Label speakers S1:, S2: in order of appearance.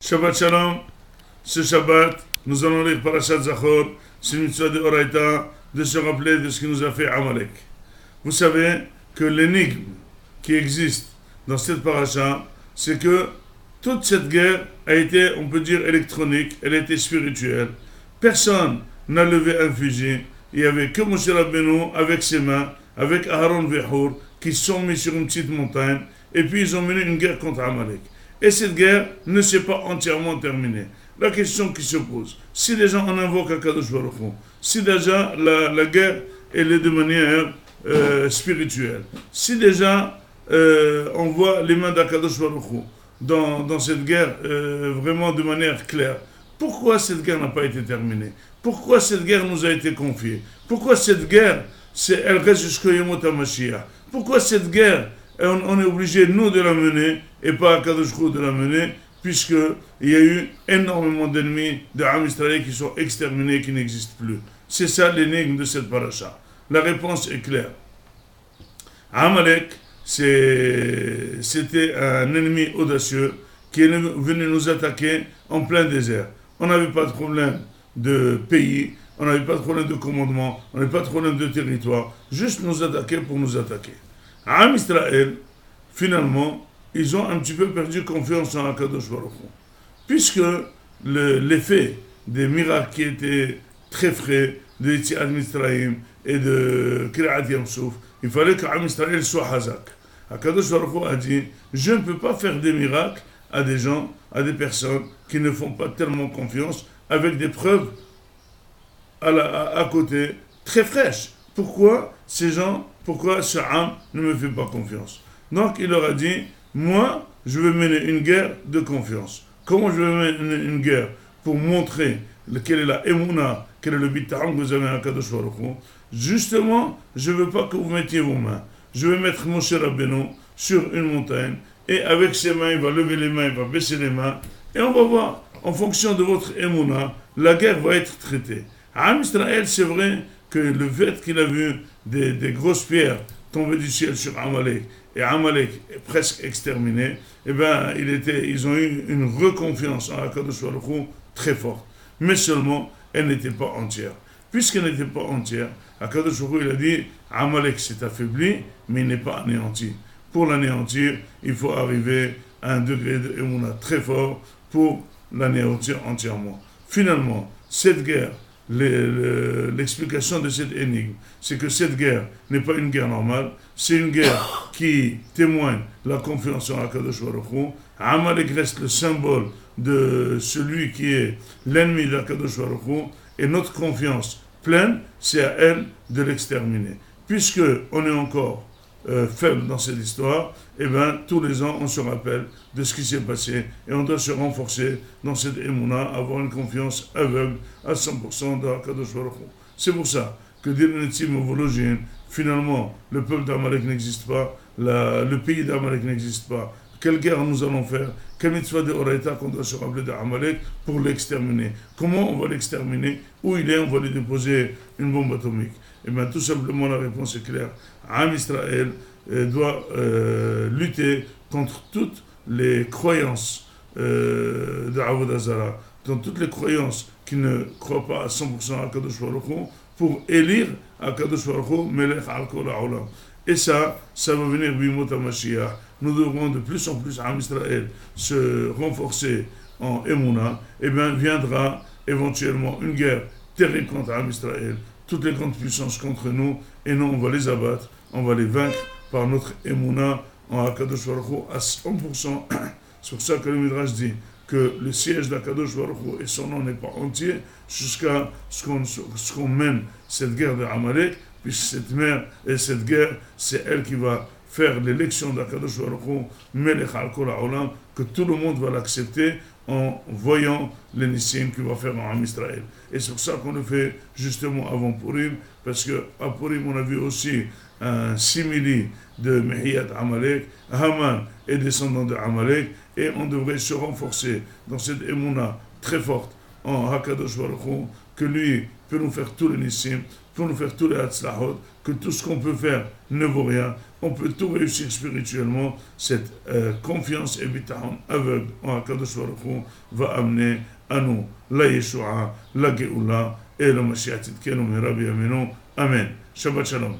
S1: Shabbat Shalom. Ce Shabbat, nous allons lire Parashat Zachor. C'est une mitzvah de Horaïta de se rappeler de ce qui nous a fait Amalek. Vous savez que l'énigme qui existe dans cette paracha, c'est que toute cette guerre a été, on peut dire, électronique, elle a été spirituelle. Personne n'a levé un fusil. Il n'y avait que Moshe Rabbeinu avec ses mains, avec Aaron Vehour, qui se sont mis sur une petite montagne, et puis ils ont mené une guerre contre Amalek. Et cette guerre ne s'est pas entièrement terminée. La question qui se pose, si les gens en invoquent Akadosh Baruch Hu, si déjà la guerre elle est de manière spirituelle, si déjà on voit les mains d'Akadosh Baruch Hu dans cette guerre vraiment de manière claire, pourquoi cette guerre n'a pas été terminée? Pourquoi cette guerre nous a été confiée? Pourquoi cette guerre, elle reste jusqu'au Yomot HaMashiach? Pourquoi cette guerre, on est obligé, nous, de la mener, et pas Akadosh Baruch Hu de la mener, puisqu'il y a eu énormément d'ennemis de Am Israël qui sont exterminés, qui n'existent plus. C'est ça l'énigme de cette paracha. La réponse est claire. Amalek, c'était un ennemi audacieux qui est venu nous attaquer en plein désert. On n'avait pas de problème de pays, on n'avait pas de problème de commandement, on n'avait pas de problème de territoire, juste nous attaquer pour nous attaquer. Am Israël, finalement, ils ont un petit peu perdu confiance en Akadosh Baruch Hu. Puisque l'effet des miracles qui étaient très frais, de Yetziat Mitzrayim et de Kriyat Yam Souf, il fallait qu'Am Israël soit hazak. Akadosh Baruch Hu a dit, je ne peux pas faire des miracles à des gens, à des personnes qui ne font pas tellement confiance, avec des preuves à côté, très fraîches. Pourquoi ces gens, pourquoi ce âme ne me fait pas confiance? Donc il leur a dit, moi, je veux mener une guerre de confiance. Comment je veux mener une guerre? Pour montrer quelle est la émouna, quel est le bitaham que vous avez à Kadosh Baruch Hu. Justement, je ne veux pas que vous mettiez vos mains. Je vais mettre Moshe Rabbeinu sur une montagne, et avec ses mains, il va lever les mains, il va baisser les mains, et on va voir, en fonction de votre émouna, la guerre va être traitée. À Am Israël, c'est vrai que le fait qu'il a vu des grosses pierres tomber du ciel sur Amalek, et Amalek est presque exterminé, eh bien, ils ont eu une reconfiance en Akadosh Baruch Hu très forte. Mais seulement, elle n'était pas entière. Puisqu'elle n'était pas entière, Akadosh Baruch Hu, il a dit, Amalek s'est affaibli, mais il n'est pas anéanti. Pour l'anéantir, il faut arriver à un degré de émouna très fort pour l'anéantir entièrement. Finalement, cette guerre, l'explication de cette énigme, c'est que cette guerre n'est pas une guerre normale, c'est une guerre qui témoigne la confiance en Akadosh Baruch Hu. Amalek reste le symbole de celui qui est l'ennemi d'Akadosh Baruch Hu, et notre confiance pleine, c'est à elle de l'exterminer. Puisque on est encore faible dans cette histoire, eh bien, tous les ans, on se rappelle de ce qui s'est passé et on doit se renforcer dans cette émouna, avoir une confiance aveugle à 100% dans Akadosh Baruch Hu. C'est pour ça que finalement, le peuple d'Amalek n'existe pas, le pays d'Amalek n'existe pas. Quelle guerre nous allons faire? Quelle mitzvah de Horaïta qu'on doit se rappeler d'Amalek pour l'exterminer? Comment on va l'exterminer? Où il est? On va lui déposer une bombe atomique. Eh bien, tout simplement, la réponse est claire. Am Israël doit lutter contre toutes les croyances de Avodah Zarah, contre toutes les croyances qui ne croient pas à 100% à Akadosh Baruch Hu, pour élire Akadosh Baruch Hu Melech al Kol Ha'olam. Et ça va venir Bimot HaMashiach. Nous devrons de plus en plus, Am Israël, se renforcer en Emouna, et bien viendra éventuellement une guerre terrible contre Am Israël, toutes les grandes puissances contre nous, et nous on va les abattre, on va les vaincre par notre Emouna en Akadosh Baruch Hu à 100%. C'est pour ça que le Midrash dit que le siège d'Akadosh Baruch Hu et son nom n'est pas entier jusqu'à ce qu'on mène cette guerre de Amalek, puisque cette guerre, c'est elle qui va faire l'élection d'Akadosh Baruch Hu, Melech al Kol Ha'olam, que tout le monde va l'accepter en voyant les Nissim qu'il va faire en Am Israël. Et c'est pour ça qu'on le fait justement avant Purim, parce qu'à Purim, on a vu aussi un simili de Mehiyat Amalek, Haman est descendant de Amalek, et on devrait se renforcer dans cette émouna très forte en Hakadosh Baruch Hu, que lui peut nous faire tous les Nissim, peut nous faire tous les Hatzlahot, que tout ce qu'on peut faire ne vaut rien. on peut tout réussir spirituellement. Cette confiance et bitahon aveugle en Akadosh Baruch Hu va amener à nous la Yeshua, la Geoula et le Mashiach Tzidkenu Mirabi Aminu. Amen. Shabbat Shalom.